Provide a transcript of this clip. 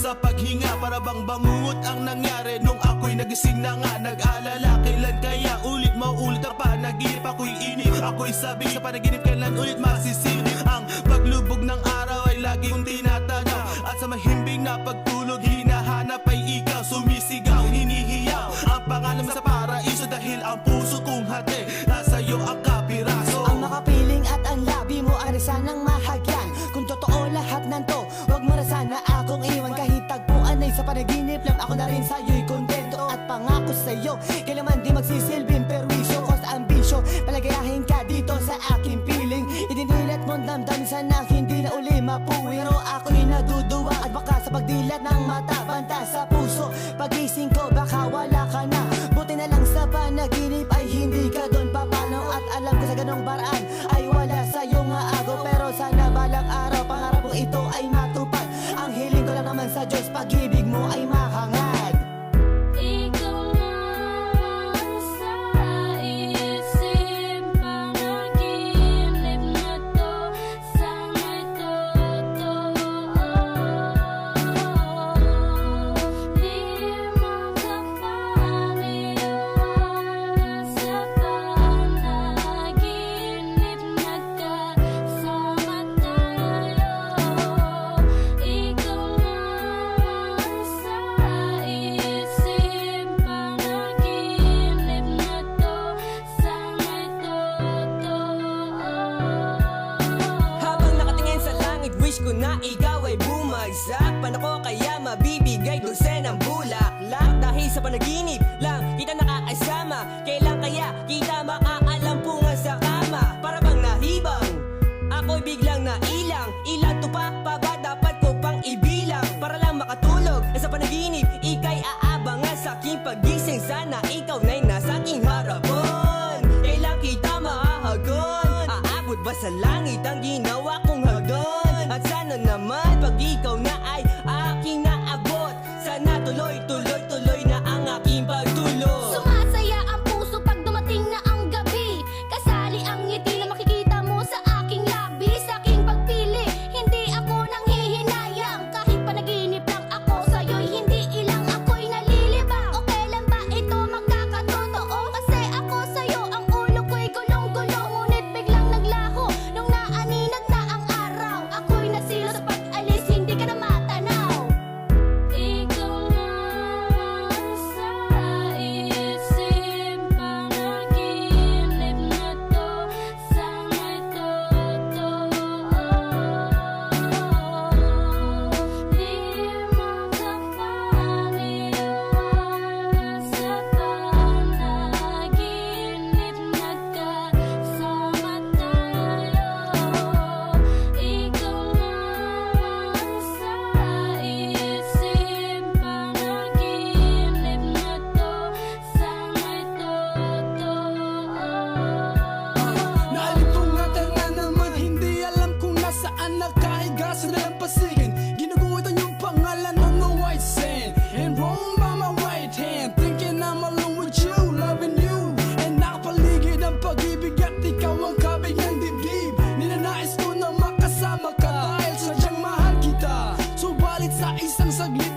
sa paghinga. Para bang bangungot ang nangyari nung ako'y nagising na nga. Nag-alala, kailan kaya ulit mauulit ang panaginip? Ako'y inip, ako'y sabi sa panaginip, kailan ulit masisilip? Ang paglubog ng araw ay lagi kong tinatanaw, at sa mahimbing na pagtulog hinahanap ay ikaw. Sumisigaw, hinihiyaw ang pangalan mo sa paraiso, dahil ang puso kong hati nasa iyo ang kapiraso. Ang makapiling at ang labi mo ay sanang mahagyan. Kung totoo lahat nanto, wag mo na sana akong iwan. Kahit tagpuan ay sa panaginip lang, ako na rin sa'yo'y kontento. At pangako sa'yo, kailanman di magsisilbing perwisyo o sa ambisyo. Palagayahin ka dito sa aking piling. Idinilat mong damdamin sana hindi na uli mapuwi. Pero ako'y naduduwang at baka sa pagdilat ng mata, banta sa puso. Pagising ko baka wala ka na. Buti na lang sa panaginip ay hindi ka doon papanaw. At alam ko sa ganong paraan ay wala sa'yo nga ako. Pero sana balang araw pangarap ko ito ay matupad. Ang hiling ko lang naman sa Diyos, pag-ibig mo ay mahangad. Ikaw lang sa isip, panaginip na to, sana'y totoo. Di makapaniwala sa panaginip, nagkasama tayo. Ikaw lang sa isip, panaginip na to, sana'y totoo. Habang nakatingin sa langit, wish ko na ikaw ay bumagsak. Paano ko kaya mabibigay dosenang bulaklak? Dahil sa panaginip lang kita nakakasama. Kailan kaya kita makaalampungan sa kama? Para bang nahibang, ako'y biglang nailang. Ilan to pa ba dapat ko pang ibilang? Para lang makatulog na sa panaginip, ika'y aabangan sa aking pagising. Sana ikaw na'y nasa aking harapan. Kailan kita mahahagon? Aabot ba sa langit ang ginawa kong hagdan? At sana naman pag ikaw na ay aking naabot, sana tuloy na ang aking pagtulog. Sumasaya ang puso pag dumating na ang gabi. Kasali ang ngiti na makikita mo sa aking labi. Sa aking pagpili, hindi ako nang hihinayang. Kahit panaginip lang ako sa'yo'y hindi ilang, ako'y nalilibang. O kailan ba ito magkakatotoo? Kasi ako sa'yo, ang ulo ko'y gulong-gulong. Ngunit biglang naglaho nung naaninag na ang araw. Ako'y nasilo sa pag-alis, hindi ka na matanaw. Ikaw lang sa isip, panaginip na to, sana'y totoo. Di makapaniwala sa panaginip, nagkasama tayo. Ikaw lang sa isip, panaginip na to, sana'y totoo. Naalipungatan na naman, hindi alam kung nasaan nakahiga sa dalampasigan. Ginuguhitan yung pangalan ng no white sand, and wrong by my right hand. Thinking I'm alone with you, loving you, and nakapaligid ang pag-ibig at ikaw ang kabig ng dibdib. Ninanais ko na makasama ka dahil sadyang mahal kita. Subalit sa isang saglit